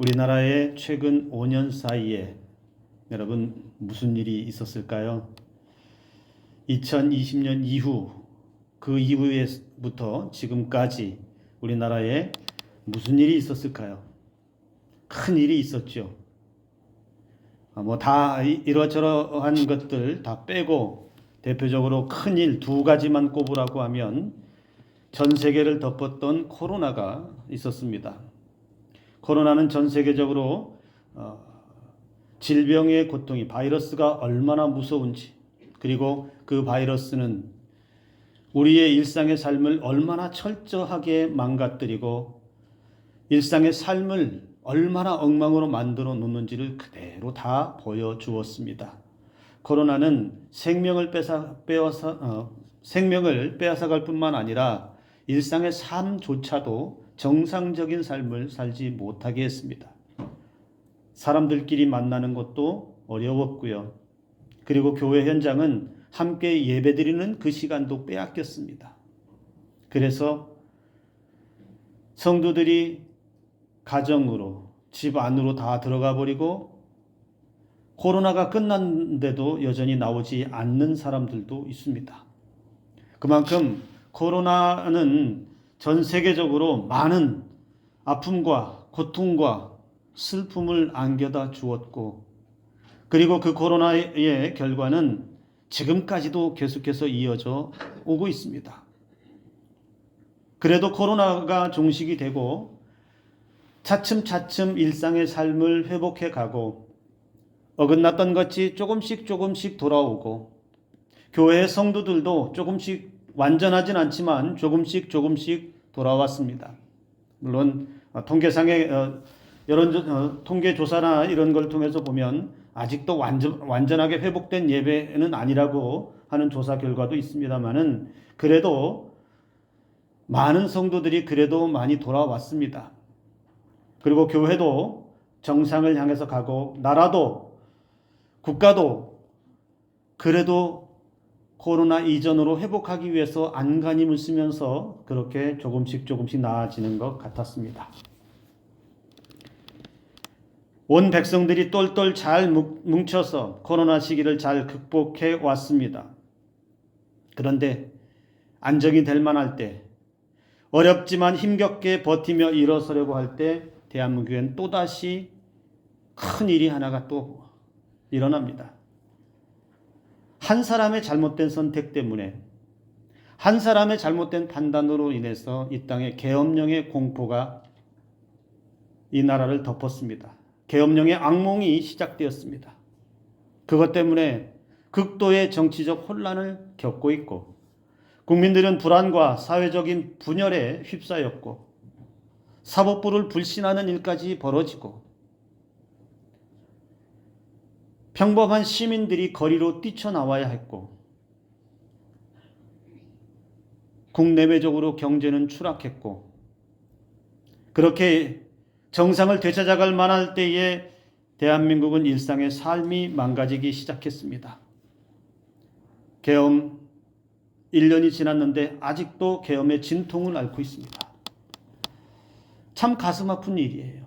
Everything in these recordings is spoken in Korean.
우리나라의 최근 5년 사이에 여러분 무슨 일이 있었을까요? 2020년 이후 그 이후에부터 지금까지 우리나라에 무슨 일이 있었을까요? 큰 일이 있었죠. 다 이러저러한 것들 다 빼고 대표적으로 큰 일 두 가지만 꼽으라고 하면 전 세계를 덮었던 코로나가 있었습니다. 코로나는 전 세계적으로 질병의 고통이 바이러스가 얼마나 무서운지, 그리고 그 바이러스는 우리의 일상의 삶을 얼마나 철저하게 망가뜨리고 일상의 삶을 얼마나 엉망으로 만들어 놓는지를 그대로 다 보여주었습니다. 코로나는 생명을 빼앗아갈 뿐만 아니라 일상의 삶조차도 정상적인 삶을 살지 못하게 했습니다. 사람들끼리 만나는 것도 어려웠고요. 그리고 교회 현장은 함께 예배드리는 그 시간도 빼앗겼습니다. 그래서 성도들이 가정으로, 집 안으로 다 들어가 버리고 코로나가 끝났는데도 여전히 나오지 않는 사람들도 있습니다. 그만큼 코로나는 전 세계적으로 많은 아픔과 고통과 슬픔을 안겨다 주었고, 그리고 그 코로나의 결과는 지금까지도 계속해서 이어져 오고 있습니다. 그래도 코로나가 종식이 되고 차츰차츰 일상의 삶을 회복해 가고 어긋났던 것이 조금씩 돌아오고 교회의 성도들도 조금씩 완전하진 않지만 조금씩 돌아왔습니다. 물론 통계상의 통계 조사나 이런 걸 통해서 보면 아직도 완전하게 회복된 예배는 아니라고 하는 조사 결과도 있습니다만은 그래도 많은 성도들이 그래도 많이 돌아왔습니다. 그리고 교회도 정상을 향해서 가고 나라도 국가도 그래도 코로나 이전으로 회복하기 위해서 안간힘을 쓰면서 그렇게 조금씩 나아지는 것 같았습니다. 온 백성들이 똘똘 잘 뭉쳐서 코로나 시기를 잘 극복해 왔습니다. 그런데 안정이 될 만할 때, 어렵지만 힘겹게 버티며 일어서려고 할 때 대한민국엔 또다시 큰 일이 하나가 또 일어납니다. 한 사람의 잘못된 선택 때문에, 한 사람의 잘못된 판단으로 인해서 이 땅에 계엄령의 공포가 이 나라를 덮었습니다. 계엄령의 악몽이 시작되었습니다. 그것 때문에 극도의 정치적 혼란을 겪고 있고 국민들은 불안과 사회적인 분열에 휩싸였고 사법부를 불신하는 일까지 벌어지고 평범한 시민들이 거리로 뛰쳐나와야 했고 국내외적으로 경제는 추락했고 그렇게 정상을 되찾아갈 만할 때에 대한민국은 일상의 삶이 망가지기 시작했습니다. 계엄 1년이 지났는데 아직도 계엄의 진통을 앓고 있습니다. 참 가슴 아픈 일이에요.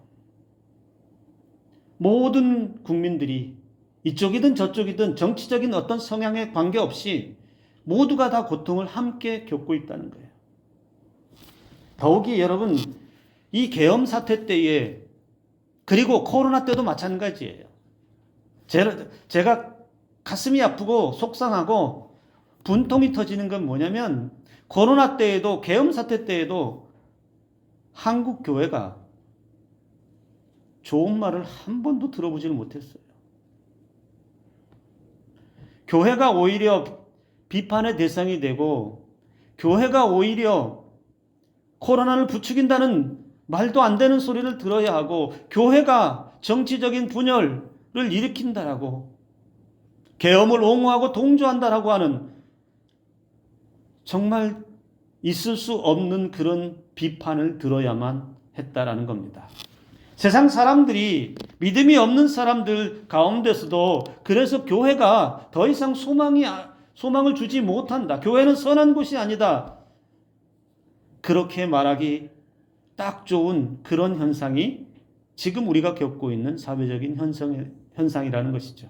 모든 국민들이 이쪽이든 저쪽이든 정치적인 어떤 성향에 관계없이 모두가 다 고통을 함께 겪고 있다는 거예요. 더욱이 여러분, 이 계엄 사태 때에 그리고 코로나 때도 마찬가지예요. 제가 가슴이 아프고 속상하고 분통이 터지는 건 뭐냐면 코로나 때에도 계엄 사태 때에도 한국 교회가 좋은 말을 한 번도 들어보지를 못했어요. 교회가 오히려 비판의 대상이 되고 교회가 오히려 코로나를 부추긴다는 말도 안 되는 소리를 들어야 하고 교회가 정치적인 분열을 일으킨다라고 계엄을 옹호하고 동조한다라고 하는 정말 있을 수 없는 그런 비판을 들어야만 했다라는 겁니다. 세상 사람들이 믿음이 없는 사람들 가운데서도 그래서 교회가 더 이상 소망을 주지 못한다. 교회는 선한 곳이 아니다. 그렇게 말하기 딱 좋은 그런 현상이 지금 우리가 겪고 있는 사회적인 현상이라는 것이죠.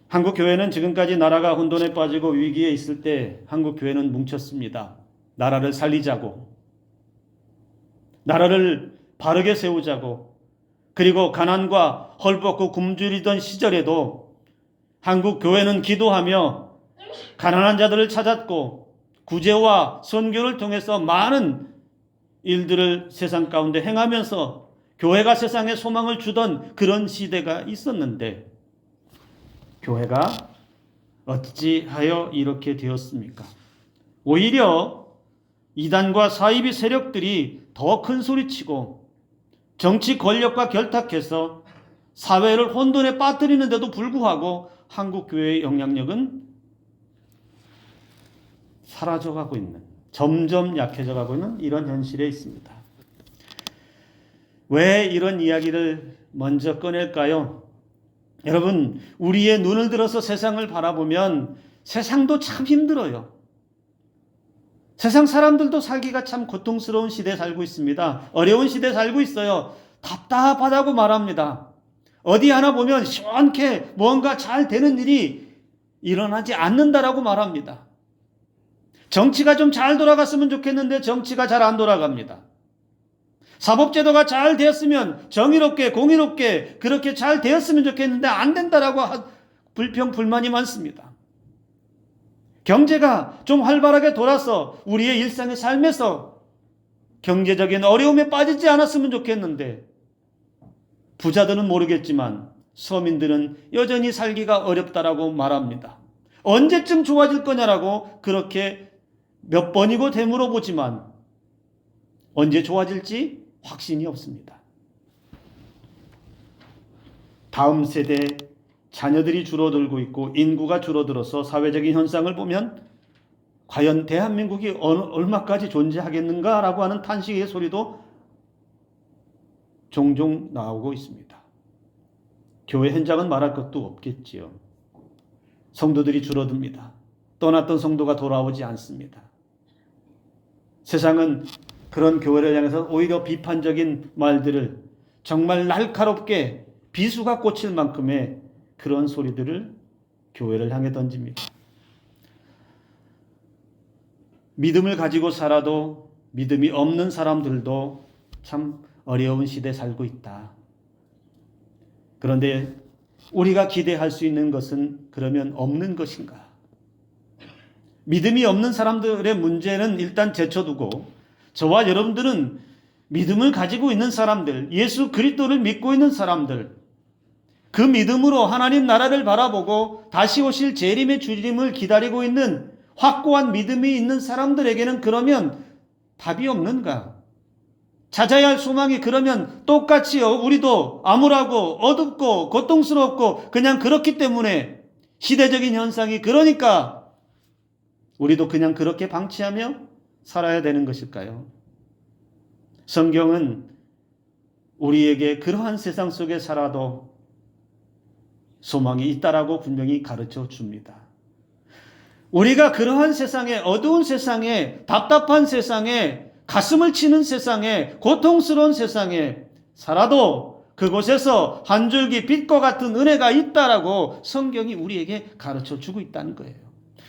한국 교회는 지금까지 나라가 혼돈에 빠지고 위기에 있을 때 한국 교회는 뭉쳤습니다. 나라를 살리자고, 나라를 바르게 세우자고, 그리고 가난과 헐벗고 굶주리던 시절에도 한국 교회는 기도하며 가난한 자들을 찾았고 구제와 선교를 통해서 많은 일들을 세상 가운데 행하면서 교회가 세상에 소망을 주던 그런 시대가 있었는데, 교회가 어찌하여 이렇게 되었습니까? 오히려 이단과 사이비 세력들이 더 큰 소리치고 정치 권력과 결탁해서 사회를 혼돈에 빠뜨리는데도 불구하고 한국 교회의 영향력은 사라져가고 있는, 점점 약해져가고 있는 이런 현실에 있습니다. 왜 이런 이야기를 먼저 꺼낼까요? 여러분, 우리의 눈을 들어서 세상을 바라보면 세상도 참 힘들어요. 세상 사람들도 살기가 참 고통스러운 시대에 살고 있습니다. 어려운 시대에 살고 있어요. 답답하다고 말합니다. 어디 하나 보면 시원하게 뭔가 잘 되는 일이 일어나지 않는다라고 말합니다. 정치가 좀 잘 돌아갔으면 좋겠는데 정치가 잘 안 돌아갑니다. 사법제도가 잘 되었으면 정의롭게 공의롭게 그렇게 잘 되었으면 좋겠는데 안 된다라고 불평 불만이 많습니다. 경제가 좀 활발하게 돌아서 우리의 일상의 삶에서 경제적인 어려움에 빠지지 않았으면 좋겠는데, 부자들은 모르겠지만 서민들은 여전히 살기가 어렵다라고 말합니다. 언제쯤 좋아질 거냐라고 그렇게 몇 번이고 되물어 보지만 언제 좋아질지 확신이 없습니다. 다음 세대 자녀들이 줄어들고 있고 인구가 줄어들어서 사회적인 현상을 보면 과연 대한민국이 얼마까지 존재하겠는가라고 하는 탄식의 소리도 종종 나오고 있습니다. 교회 현장은 말할 것도 없겠지요. 성도들이 줄어듭니다. 떠났던 성도가 돌아오지 않습니다. 세상은 그런 교회를 향해서 오히려 비판적인 말들을, 정말 날카롭게 비수가 꽂힐 만큼의 그런 소리들을 교회를 향해 던집니다. 믿음을 가지고 살아도 믿음이 없는 사람들도 참 어려운 시대에 살고 있다. 그런데 우리가 기대할 수 있는 것은 그러면 없는 것인가? 믿음이 없는 사람들의 문제는 일단 제쳐두고 저와 여러분들은 믿음을 가지고 있는 사람들, 예수 그리스도를 믿고 있는 사람들, 그 믿음으로 하나님 나라를 바라보고 다시 오실 재림의 주님을 기다리고 있는 확고한 믿음이 있는 사람들에게는 그러면 답이 없는가? 찾아야 할 소망이 그러면 똑같이 우리도 암울하고 어둡고 고통스럽고 그냥 그렇기 때문에, 시대적인 현상이 그러니까 우리도 그냥 그렇게 방치하며 살아야 되는 것일까요? 성경은 우리에게 그러한 세상 속에 살아도 소망이 있다라고 분명히 가르쳐 줍니다. 우리가 그러한 세상에, 어두운 세상에, 답답한 세상에, 가슴을 치는 세상에, 고통스러운 세상에 살아도 그곳에서 한 줄기 빛과 같은 은혜가 있다라고 성경이 우리에게 가르쳐 주고 있다는 거예요.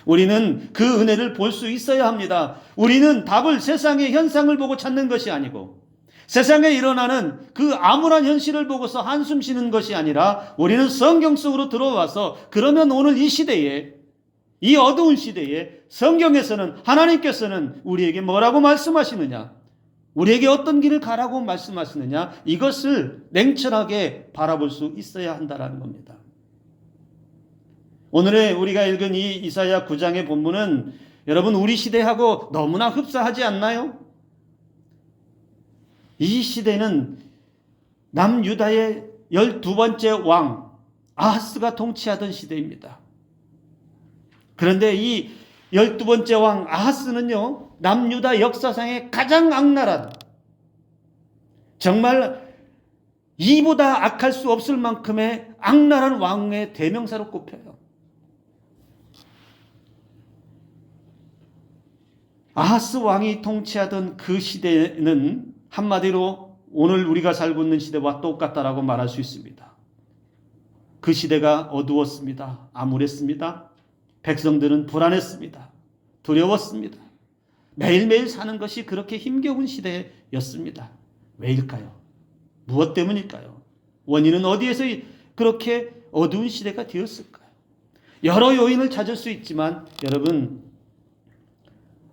우리는 그 은혜를 볼 수 있어야 합니다. 우리는 답을 세상의 현상을 보고 찾는 것이 아니고 세상에 일어나는 그 암울한 현실을 보고서 한숨 쉬는 것이 아니라 우리는 성경 속으로 들어와서, 그러면 오늘 이 시대에, 이 어두운 시대에 성경에서는, 하나님께서는 우리에게 뭐라고 말씀하시느냐, 우리에게 어떤 길을 가라고 말씀하시느냐, 이것을 냉철하게 바라볼 수 있어야 한다는 겁니다. 오늘의 우리가 읽은 이 이사야 9장의 본문은 여러분 우리 시대하고 너무나 흡사하지 않나요? 이 시대는 남유다의 12번째 왕 아하스가 통치하던 시대입니다. 그런데 이 12번째 왕 아하스는요, 남유다 역사상의 가장 악랄한, 정말 이보다 악할 수 없을 만큼의 악랄한 왕의 대명사로 꼽혀요. 아하스 왕이 통치하던 그 시대는 한마디로 오늘 우리가 살고 있는 시대와 똑같다라고 말할 수 있습니다. 그 시대가 어두웠습니다. 암울했습니다. 백성들은 불안했습니다. 두려웠습니다. 매일매일 사는 것이 그렇게 힘겨운 시대였습니다. 왜일까요? 무엇 때문일까요? 원인은 어디에서 그렇게 어두운 시대가 되었을까요? 여러 요인을 찾을 수 있지만 여러분,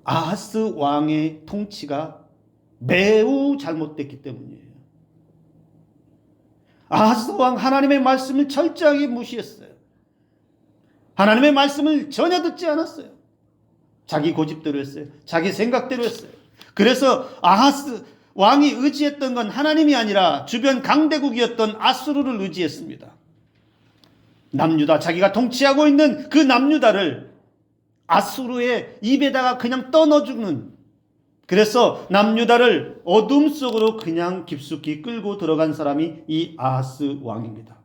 아하스 왕의 통치가 매우 잘못됐기 때문이에요. 아하스 왕 하나님의 말씀을 철저하게 무시했어요. 하나님의 말씀을 전혀 듣지 않았어요. 자기 고집대로 했어요. 자기 생각대로 했어요. 그래서 아하스 왕이 의지했던 건 하나님이 아니라 주변 강대국이었던 아수르를 의지했습니다. 남유다, 자기가 통치하고 있는 그 남유다를 아수르의 입에다가 그냥 떠넣어주는, 그래서 남유다를 어둠 속으로 그냥 깊숙이 끌고 들어간 사람이 이 아하스 왕입니다.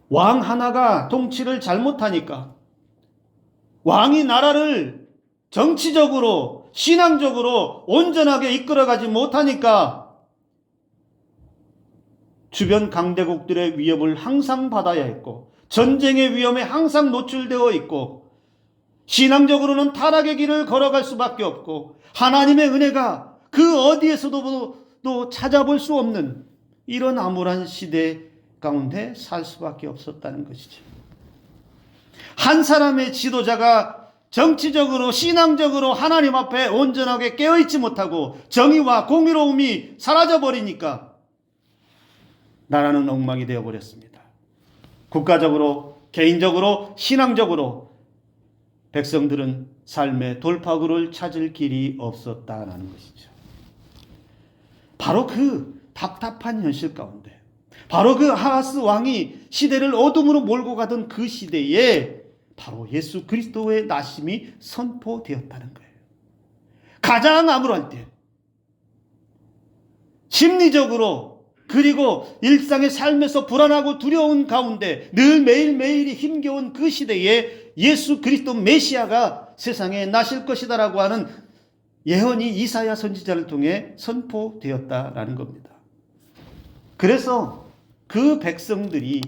왕 하나가 통치를 잘못하니까, 왕이 나라를 정치적으로 신앙적으로 온전하게 이끌어가지 못하니까 주변 강대국들의 위협을 항상 받아야 했고, 전쟁의 위험에 항상 노출되어 있고, 신앙적으로는 타락의 길을 걸어갈 수밖에 없고, 하나님의 은혜가 그 어디에서도 또 찾아볼 수 없는 이런 암울한 시대 가운데 살 수밖에 없었다는 것이죠. 한 사람의 지도자가 정치적으로 신앙적으로 하나님 앞에 온전하게 깨어있지 못하고 정의와 공의로움이 사라져버리니까 나라는 엉망이 되어버렸습니다. 국가적으로, 개인적으로, 신앙적으로 백성들은 삶의 돌파구를 찾을 길이 없었다는 것이죠. 바로 그 답답한 현실 가운데, 바로 그 아하스 왕이 시대를 어둠으로 몰고 가던 그 시대에 바로 예수 그리스도의 나심이 선포되었다는 거예요. 가장 암울할 때, 심리적으로 그리고 일상의 삶에서 불안하고 두려운 가운데 늘 매일매일이 힘겨운 그 시대에 예수 그리스도 메시아가 세상에 나실 것이다라고 하는 예언이 이사야 선지자를 통해 선포되었다라는 겁니다. 그래서 그 백성들이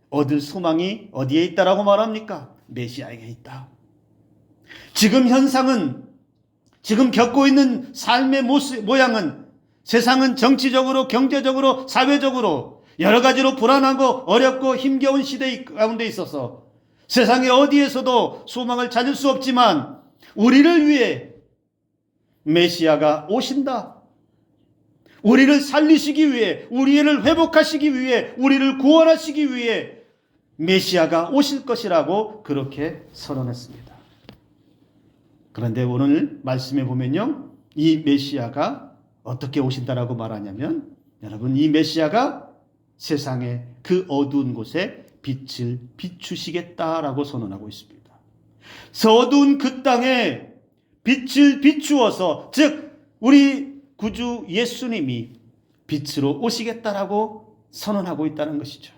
얻을 소망이 어디에 있다라고 말합니까? 메시아에게 있다. 지금 현상은, 지금 겪고 있는 삶의 모양은, 세상은 정치적으로, 경제적으로, 사회적으로 여러 가지로 불안하고 어렵고 힘겨운 시대 가운데 있어서 세상의 어디에서도 소망을 찾을 수 없지만 우리를 위해 메시아가 오신다. 우리를 살리시기 위해, 우리를 회복하시기 위해, 우리를 구원하시기 위해 메시아가 오실 것이라고 그렇게 선언했습니다. 그런데 오늘 말씀에 보면요, 이 메시아가 어떻게 오신다라고 말하냐면, 여러분, 이 메시아가 세상의 그 어두운 곳에 빛을 비추시겠다라고 선언하고 있습니다. 어두운 그 땅에 빛을 비추어서, 즉 우리 구주 예수님이 빛으로 오시겠다라고 선언하고 있다는 것이죠.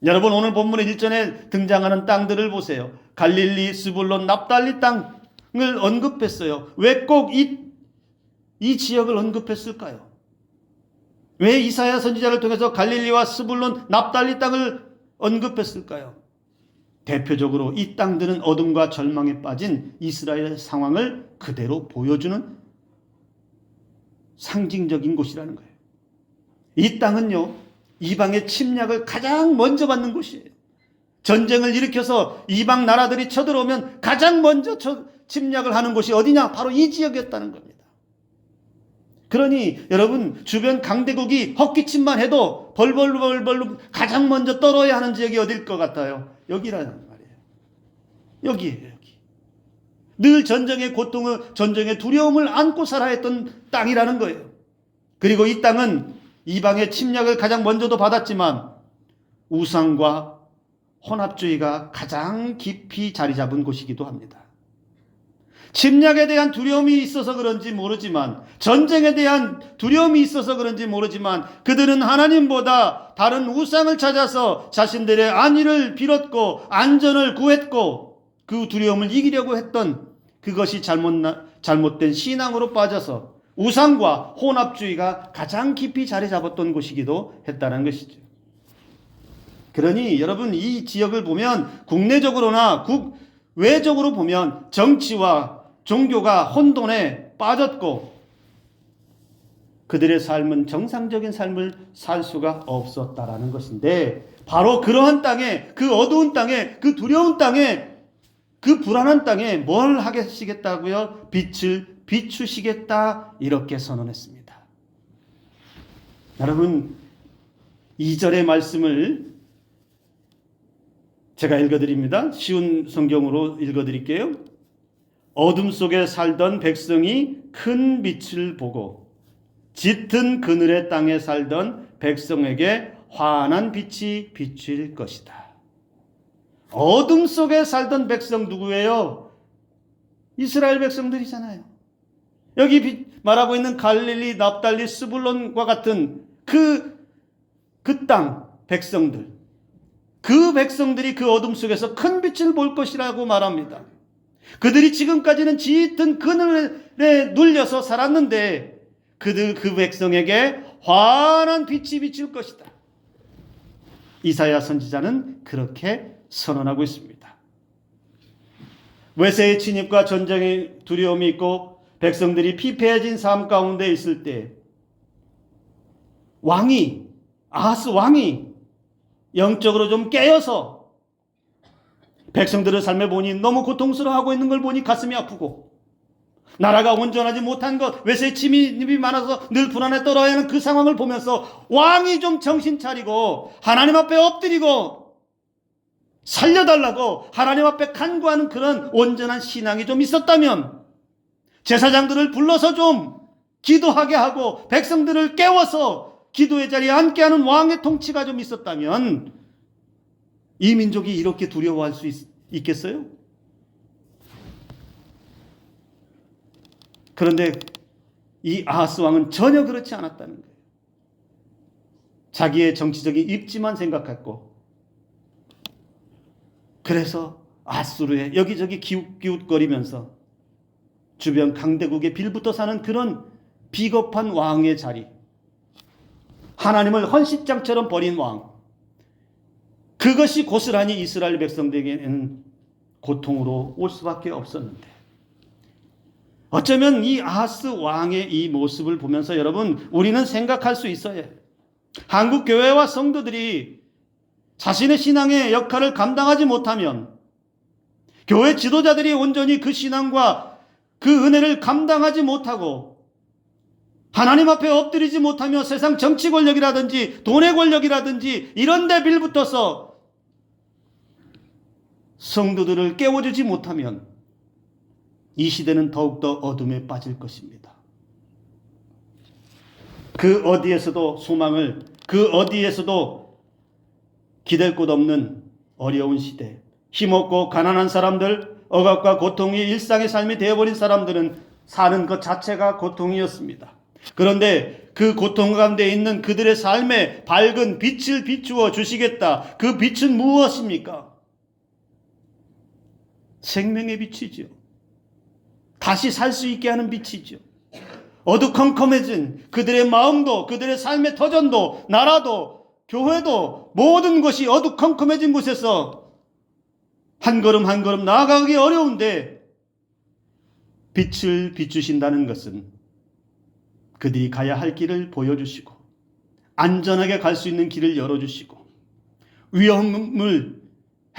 여러분, 오늘 본문의 1절에 등장하는 땅들을 보세요. 갈릴리, 스불론, 납달리 땅을 언급했어요. 왜 꼭 이 지역을 언급했을까요? 왜 이사야 선지자를 통해서 갈릴리와 스불론, 납달리 땅을 언급했을까요? 대표적으로 이 땅들은 어둠과 절망에 빠진 이스라엘의 상황을 그대로 보여주는 상징적인 곳이라는 거예요. 이 땅은요, 이방의 침략을 가장 먼저 받는 곳이에요. 전쟁을 일으켜서 이방 나라들이 쳐들어오면 가장 먼저 침략을 하는 곳이 어디냐? 바로 이 지역이었다는 겁니다. 그러니 여러분, 주변 강대국이 헛기침만 해도 벌벌 가장 먼저 떨어야 하는 지역이 어딜 것 같아요? 여기라는 말이에요. 여기에요, 여기. 늘 전쟁의 고통을, 전쟁의 두려움을 안고 살아야 했던 땅이라는 거예요. 그리고 이 땅은 이방의 침략을 가장 먼저도 받았지만 우상과 혼합주의가 가장 깊이 자리 잡은 곳이기도 합니다. 침략에 대한 두려움이 있어서 그런지 모르지만, 전쟁에 대한 두려움이 있어서 그런지 모르지만 그들은 하나님보다 다른 우상을 찾아서 자신들의 안위를 빌었고 안전을 구했고, 그 두려움을 이기려고 했던 그것이 잘못된 신앙으로 빠져서 우상과 혼합주의가 가장 깊이 자리 잡았던 곳이기도 했다는 것이죠. 그러니 여러분, 이 지역을 보면 국내적으로나 국외적으로 보면 정치와 종교가 혼돈에 빠졌고 그들의 삶은 정상적인 삶을 살 수가 없었다라는 것인데, 바로 그러한 땅에, 그 어두운 땅에, 그 두려운 땅에, 그 불안한 땅에 뭘 하시겠다고요? 빛을 비추시겠다, 이렇게 선언했습니다. 여러분, 2절의 말씀을 제가 읽어드립니다. 쉬운 성경으로 읽어드릴게요. 어둠 속에 살던 백성이 큰 빛을 보고 짙은 그늘의 땅에 살던 백성에게 환한 빛이 비칠 것이다. 어둠 속에 살던 백성 누구예요? 이스라엘 백성들이잖아요. 여기 말하고 있는 갈릴리, 납달리, 스불론과 같은 그 땅 백성들, 그 백성들이 그 어둠 속에서 큰 빛을 볼 것이라고 말합니다. 그들이 지금까지는 짙은 그늘에 눌려서 살았는데 그 백성에게 환한 빛이 비칠 것이다. 이사야 선지자는 그렇게 선언하고 있습니다. 외세의 침입과 전쟁의 두려움이 있고 백성들이 피폐해진 삶 가운데 있을 때 아하스 왕이 영적으로 좀 깨어서 백성들의 삶에 보니 너무 고통스러워하고 있는 걸 보니 가슴이 아프고, 나라가 온전하지 못한 것, 외세 침입이 많아서 늘 불안에 떨어야 하는 그 상황을 보면서 왕이 좀 정신 차리고 하나님 앞에 엎드리고 살려달라고 하나님 앞에 간구하는 그런 온전한 신앙이 좀 있었다면, 제사장들을 불러서 좀 기도하게 하고 백성들을 깨워서 기도의 자리에 앉게 하는 왕의 통치가 좀 있었다면 이 민족이 이렇게 두려워할 수 있겠어요? 그런데 이 아하스 왕은 전혀 그렇지 않았다는 거예요. 자기의 정치적인 입지만 생각했고, 그래서 아수르에 여기저기 기웃기웃거리면서 주변 강대국에 빌붙어 사는 그런 비겁한 왕의 자리, 하나님을 헌신장처럼 버린 왕, 그것이 고스란히 이스라엘 백성들에게는 고통으로 올 수밖에 없었는데, 어쩌면 이 아하스 왕의 이 모습을 보면서 여러분, 우리는 생각할 수 있어요. 한국 교회와 성도들이 자신의 신앙의 역할을 감당하지 못하면, 교회 지도자들이 온전히 그 신앙과 그 은혜를 감당하지 못하고 하나님 앞에 엎드리지 못하며 세상 정치 권력이라든지 돈의 권력이라든지 이런 데 빌붙어서 성도들을 깨워주지 못하면 이 시대는 더욱더 어둠에 빠질 것입니다. 그 어디에서도 소망을, 그 어디에서도 기댈 곳 없는 어려운 시대, 힘없고 가난한 사람들, 억압과 고통이 일상의 삶이 되어버린 사람들은 사는 것 자체가 고통이었습니다. 그런데 그 고통 가운데 있는 그들의 삶에 밝은 빛을 비추어 주시겠다. 그 빛은 무엇입니까? 생명의 빛이죠. 다시 살 수 있게 하는 빛이죠. 어두컴컴해진 그들의 마음도, 그들의 삶의 터전도, 나라도, 교회도, 모든 것이 어두컴컴해진 곳에서 한 걸음 한 걸음 나아가기 어려운데 빛을 비추신다는 것은 그들이 가야 할 길을 보여주시고 안전하게 갈 수 있는 길을 열어주시고 위험을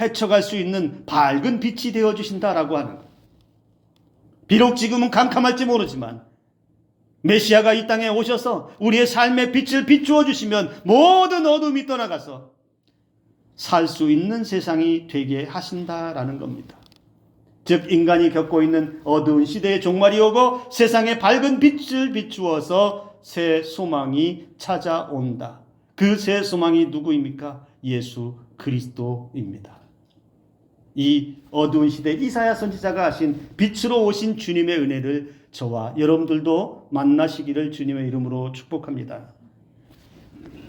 헤쳐갈 수 있는 밝은 빛이 되어주신다라고 하는 것. 비록 지금은 캄캄할지 모르지만 메시아가 이 땅에 오셔서 우리의 삶에 빛을 비추어 주시면 모든 어둠이 떠나가서 살 수 있는 세상이 되게 하신다라는 겁니다. 즉 인간이 겪고 있는 어두운 시대의 종말이 오고 세상에 밝은 빛을 비추어서 새 소망이 찾아온다. 그 새 소망이 누구입니까? 예수 그리스도입니다. 이 어두운 시대 이사야 선지자가 하신 빛으로 오신 주님의 은혜를 저와 여러분들도 만나시기를 주님의 이름으로 축복합니다.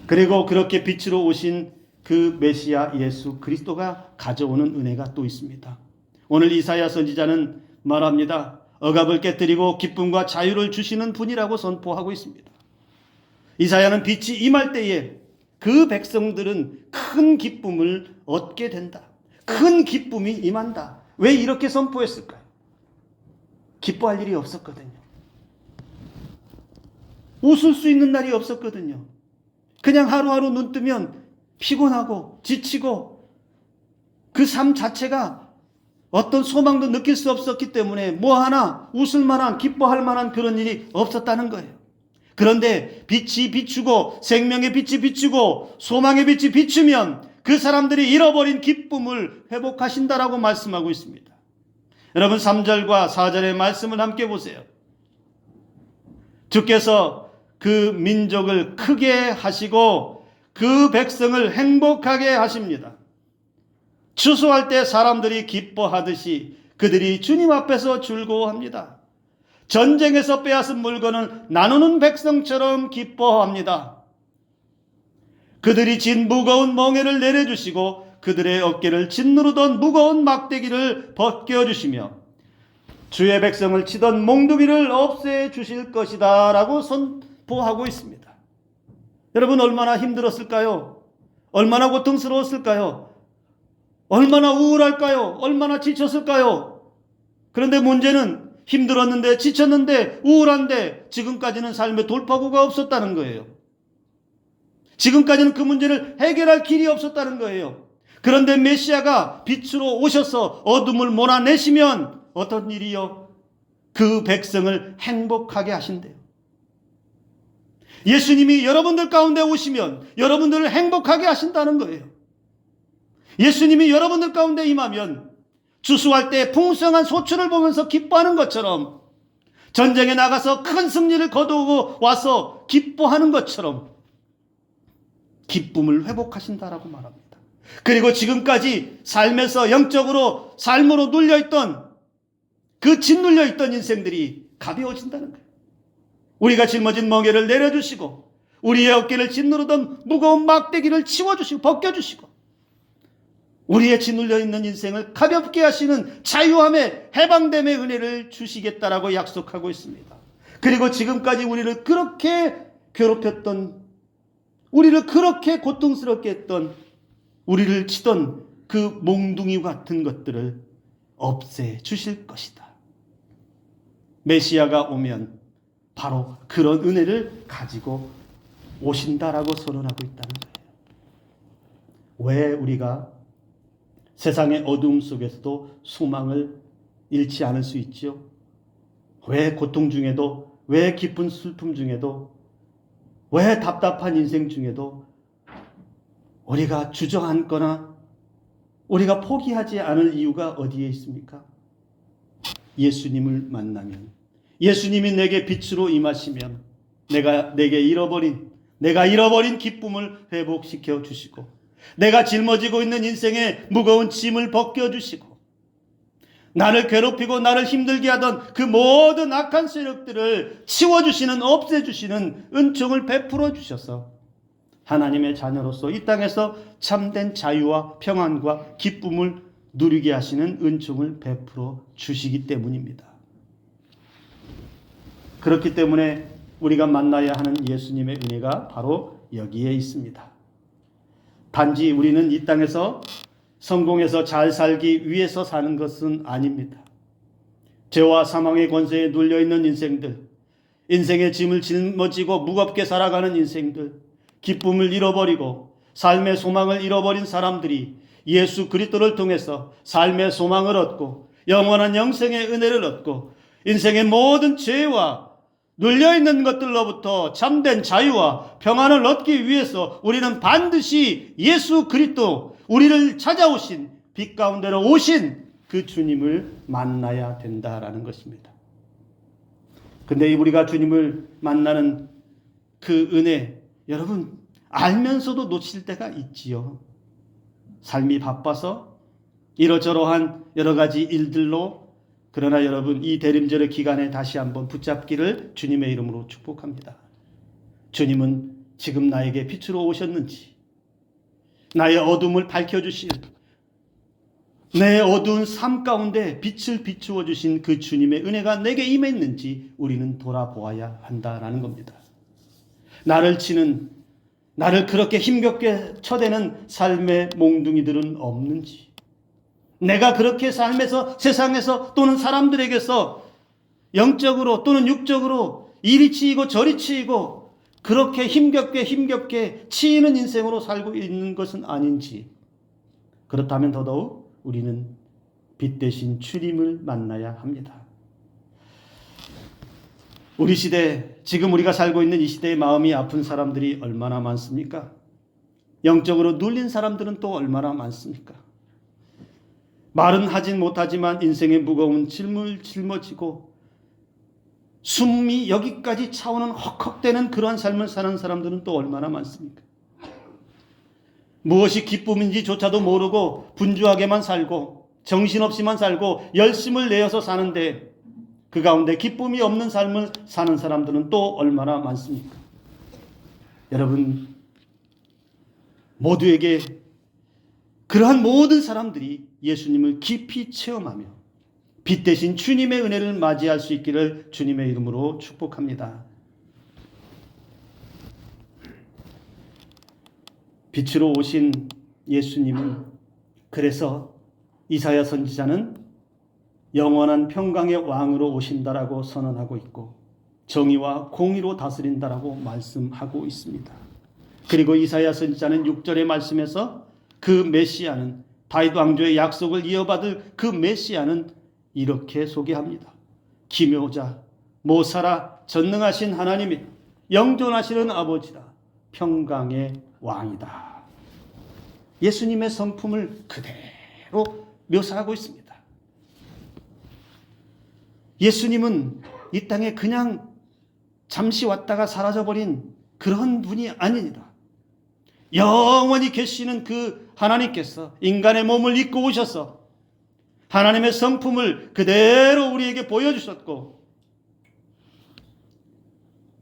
그리고 그렇게 빛으로 오신 그 메시아 예수 그리스도가 가져오는 은혜가 또 있습니다. 오늘 이사야 선지자는 말합니다. 억압을 깨뜨리고 기쁨과 자유를 주시는 분이라고 선포하고 있습니다. 이사야는 빛이 임할 때에 그 백성들은 큰 기쁨을 얻게 된다. 큰 기쁨이 임한다. 왜 이렇게 선포했을까요? 기뻐할 일이 없었거든요. 웃을 수 있는 날이 없었거든요. 그냥 하루하루 눈 뜨면 피곤하고 지치고 그 삶 자체가 어떤 소망도 느낄 수 없었기 때문에 뭐 하나 웃을 만한, 기뻐할 만한 그런 일이 없었다는 거예요. 그런데 빛이 비추고 생명의 빛이 비추고 소망의 빛이 비추면 그 사람들이 잃어버린 기쁨을 회복하신다라고 말씀하고 있습니다. 여러분 3절과 4절의 말씀을 함께 보세요. 주께서 그 민족을 크게 하시고 그 백성을 행복하게 하십니다. 추수할 때 사람들이 기뻐하듯이 그들이 주님 앞에서 즐거워합니다. 전쟁에서 빼앗은 물건을 나누는 백성처럼 기뻐합니다. 그들이 진 무거운 멍에를 내려주시고 그들의 어깨를 짓누르던 무거운 막대기를 벗겨주시며 주의 백성을 치던 몽둥이를 없애주실 것이다 라고 선포하고 있습니다. 여러분 얼마나 힘들었을까요? 얼마나 고통스러웠을까요? 얼마나 우울할까요? 얼마나 지쳤을까요? 그런데 문제는 힘들었는데 지쳤는데 우울한데 지금까지는 삶의 돌파구가 없었다는 거예요. 지금까지는 그 문제를 해결할 길이 없었다는 거예요. 그런데 메시아가 빛으로 오셔서 어둠을 몰아내시면 어떤 일이요? 그 백성을 행복하게 하신대요. 예수님이 여러분들 가운데 오시면 여러분들을 행복하게 하신다는 거예요. 예수님이 여러분들 가운데 임하면 추수할 때 풍성한 소출을 보면서 기뻐하는 것처럼 전쟁에 나가서 큰 승리를 거두고 와서 기뻐하는 것처럼 기쁨을 회복하신다라고 말합니다. 그리고 지금까지 삶에서 영적으로 삶으로 눌려있던 그 짓눌려있던 인생들이 가벼워진다는 거예요. 우리가 짊어진 멍에를 내려주시고 우리의 어깨를 짓누르던 무거운 막대기를 치워주시고 벗겨주시고 우리의 짓눌려있는 인생을 가볍게 하시는 자유함의 해방됨의 은혜를 주시겠다라고 약속하고 있습니다. 그리고 지금까지 우리를 그렇게 괴롭혔던, 우리를 그렇게 고통스럽게 했던, 우리를 치던 그 몽둥이 같은 것들을 없애주실 것이다. 메시아가 오면 바로 그런 은혜를 가지고 오신다라고 선언하고 있다는 거예요. 왜 우리가 세상의 어두움 속에서도 소망을 잃지 않을 수 있지요? 왜 고통 중에도, 왜 깊은 슬픔 중에도, 왜 답답한 인생 중에도 우리가 주저앉거나 우리가 포기하지 않을 이유가 어디에 있습니까? 예수님을 만나면, 예수님이 내게 빛으로 임하시면 내가 잃어버린 기쁨을 회복시켜 주시고 내가 짊어지고 있는 인생의 무거운 짐을 벗겨주시고 나를 괴롭히고 나를 힘들게 하던 그 모든 악한 세력들을 치워주시는, 없애주시는 은총을 베풀어 주셔서 하나님의 자녀로서 이 땅에서 참된 자유와 평안과 기쁨을 누리게 하시는 은총을 베풀어 주시기 때문입니다. 그렇기 때문에 우리가 만나야 하는 예수님의 은혜가 바로 여기에 있습니다. 단지 우리는 이 땅에서 성공해서 잘 살기 위해서 사는 것은 아닙니다. 죄와 사망의 권세에 눌려있는 인생들, 인생의 짐을 짊어지고 무겁게 살아가는 인생들, 기쁨을 잃어버리고 삶의 소망을 잃어버린 사람들이 예수 그리스도를 통해서 삶의 소망을 얻고 영원한 영생의 은혜를 얻고 인생의 모든 죄와 눌려있는 것들로부터 참된 자유와 평안을 얻기 위해서 우리는 반드시 예수 그리스도, 우리를 찾아오신 빛 가운데로 오신 그 주님을 만나야 된다라는 것입니다. 근데 우리가 주님을 만나는 그 은혜, 여러분 알면서도 놓칠 때가 있지요. 삶이 바빠서 이러저러한 여러 가지 일들로. 그러나 여러분 이 대림절의 기간에 다시 한번 붙잡기를 주님의 이름으로 축복합니다. 주님은 지금 나에게 빛으로 오셨는지, 나의 어둠을 밝혀주실, 내 어두운 삶 가운데 빛을 비추어 주신 그 주님의 은혜가 내게 임했는지 우리는 돌아보아야 한다라는 겁니다. 나를 치는, 나를 그렇게 힘겹게 쳐대는 삶의 몽둥이들은 없는지, 내가 그렇게 삶에서, 세상에서 또는 사람들에게서 영적으로 또는 육적으로 이리 치이고 저리 치이고 그렇게 힘겹게 치이는 인생으로 살고 있는 것은 아닌지, 그렇다면 더더욱 우리는 빛 대신 주님을 만나야 합니다. 우리 시대, 지금 우리가 살고 있는 이 시대에 마음이 아픈 사람들이 얼마나 많습니까? 영적으로 눌린 사람들은 또 얼마나 많습니까? 말은 하진 못하지만 인생의 무거운 짐을 짊어지고 숨이 여기까지 차오는 헉헉대는 그러한 삶을 사는 사람들은 또 얼마나 많습니까? 무엇이 기쁨인지조차도 모르고 분주하게만 살고 정신없이만 살고 열심을 내어서 사는데 그 가운데 기쁨이 없는 삶을 사는 사람들은 또 얼마나 많습니까? 여러분, 모두에게 그러한 모든 사람들이 예수님을 깊이 체험하며 빛 대신 주님의 은혜를 맞이할 수 있기를 주님의 이름으로 축복합니다. 빛으로 오신 예수님은, 그래서 이사야 선지자는 영원한 평강의 왕으로 오신다라고 선언하고 있고 정의와 공의로 다스린다라고 말씀하고 있습니다. 그리고 이사야 선지자는 6절의 말씀에서 그 메시아는, 다윗 왕조의 약속을 이어받을 그 메시아는 이렇게 소개합니다. 기묘자, 모사라, 전능하신 하나님이 영존하시는 아버지라, 평강의 왕이다. 예수님의 성품을 그대로 묘사하고 있습니다. 예수님은 이 땅에 그냥 잠시 왔다가 사라져버린 그런 분이 아닙니다. 영원히 계시는 그 하나님께서 인간의 몸을 입고 오셔서 하나님의 성품을 그대로 우리에게 보여주셨고,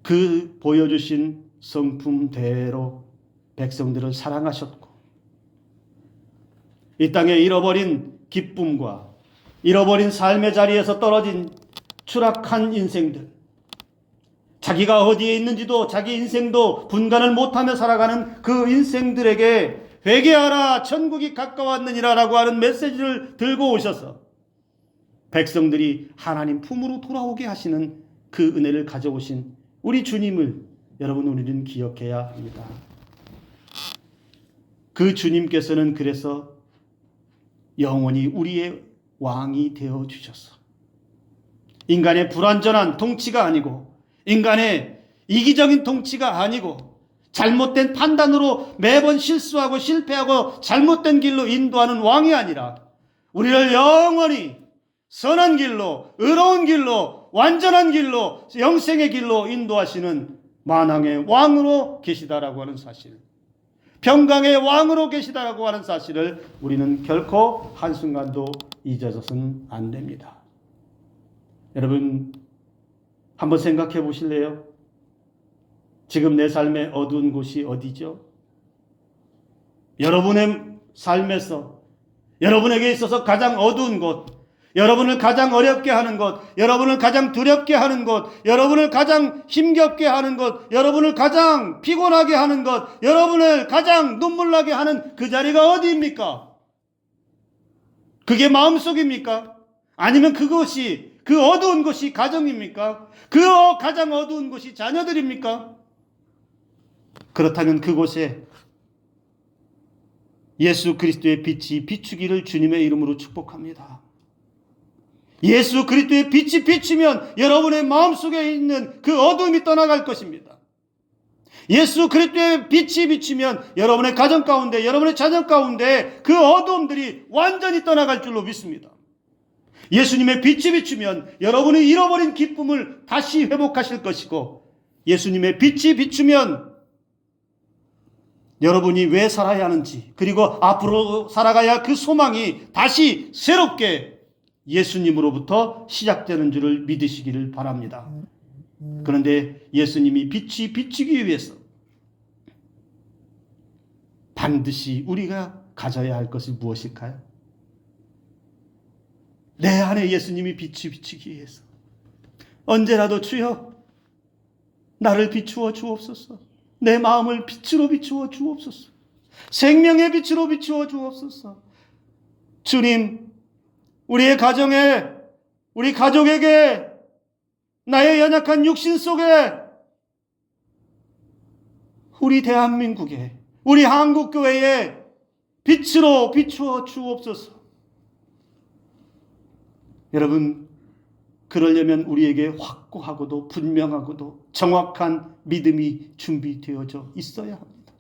그 보여주신 성품대로 백성들을 사랑하셨고, 이 땅에 잃어버린 기쁨과 잃어버린 삶의 자리에서 떨어진 추락한 인생들, 자기가 어디에 있는지도 자기 인생도 분간을 못하며 살아가는 그 인생들에게 회개하라, 천국이 가까웠느니라 라고 하는 메시지를 들고 오셔서 백성들이 하나님 품으로 돌아오게 하시는 그 은혜를 가져오신 우리 주님을 여러분, 우리는 기억해야 합니다. 그 주님께서는 그래서 영원히 우리의 왕이 되어 주셔서 인간의 불완전한 통치가 아니고, 인간의 이기적인 통치가 아니고, 잘못된 판단으로 매번 실수하고 실패하고 잘못된 길로 인도하는 왕이 아니라 우리를 영원히 선한 길로, 의로운 길로, 완전한 길로, 영생의 길로 인도하시는 만왕의 왕으로 계시다라고 하는 사실, 평강의 왕으로 계시다라고 하는 사실을 우리는 결코 한순간도 잊어서는 안 됩니다. 여러분, 한번 생각해 보실래요? 지금 내 삶의 어두운 곳이 어디죠? 여러분의 삶에서 여러분에게 있어서 가장 어두운 곳, 여러분을 가장 어렵게 하는 것, 여러분을 가장 두렵게 하는 것, 여러분을 가장 힘겹게 하는 것, 여러분을 가장 피곤하게 하는 것, 여러분을 가장 눈물나게 하는 그 자리가 어디입니까? 그게 마음속입니까? 아니면 그것이, 그 어두운 곳이 가정입니까? 그 가장 어두운 곳이 자녀들입니까? 그렇다면 그곳에 예수 그리스도의 빛이 비추기를 주님의 이름으로 축복합니다. 예수 그리스도의 빛이 비추면 여러분의 마음속에 있는 그 어둠이 떠나갈 것입니다. 예수 그리스도의 빛이 비추면 여러분의 가정 가운데, 여러분의 자녀 가운데 그 어둠들이 완전히 떠나갈 줄로 믿습니다. 예수님의 빛이 비추면 여러분이 잃어버린 기쁨을 다시 회복하실 것이고, 예수님의 빛이 비추면 여러분이 왜 살아야 하는지, 그리고 앞으로 살아가야 할 그 소망이 다시 새롭게 예수님으로부터 시작되는 줄을 믿으시기를 바랍니다. 그런데 예수님이 빛이 비추기 위해서 반드시 우리가 가져야 할 것이 무엇일까요? 내 안에 예수님이 빛이 비치기 위해서 언제라도 주여 나를 비추어 주옵소서. 내 마음을 빛으로 비추어 주옵소서. 생명의 빛으로 비추어 주옵소서. 주님, 우리의 가정에, 우리 가족에게, 나의 연약한 육신 속에, 우리 대한민국에, 우리 한국교회에 빛으로 비추어 주옵소서. 여러분, 그러려면 우리에게 확고하고도 분명하고도 정확한 믿음이 준비되어져 있어야 합니다.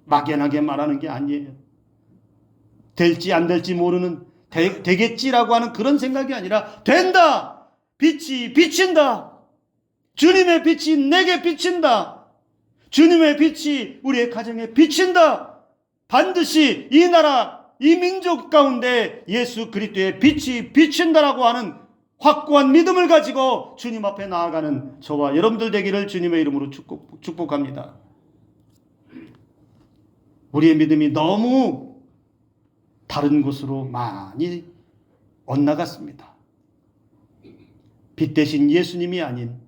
막연하게 말하는 게 아니에요. 될지 안 될지 모르는, 되겠지라고 하는 그런 생각이 아니라 된다! 빛이 비친다! 주님의 빛이 내게 비친다! 주님의 빛이 우리의 가정에 비친다! 반드시 이 나라, 이 민족 가운데 예수 그리스도의 빛이 비친다라고 하는 확고한 믿음을 가지고 주님 앞에 나아가는 저와 여러분들 되기를 주님의 이름으로 축복합니다. 우리의 믿음이 너무 다른 곳으로 많이 엇나갔습니다. 빛 대신 예수님이 아닌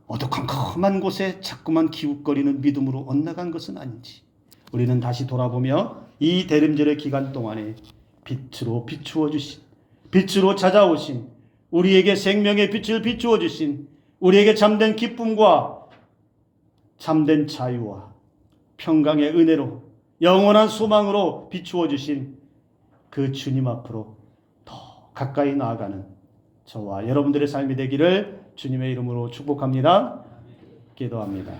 어두컴컴한 곳에 자꾸만 기웃거리는 믿음으로 엇나간 것은 아닌지 우리는 다시 돌아보며 이 대림절의 기간 동안에 빛으로 비추어 주신, 빛으로 찾아오신, 우리에게 생명의 빛을 비추어 주신, 우리에게 참된 기쁨과 참된 자유와 평강의 은혜로 영원한 소망으로 비추어 주신 그 주님 앞으로 더 가까이 나아가는 저와 여러분들의 삶이 되기를 주님의 이름으로 축복합니다. 기도합니다.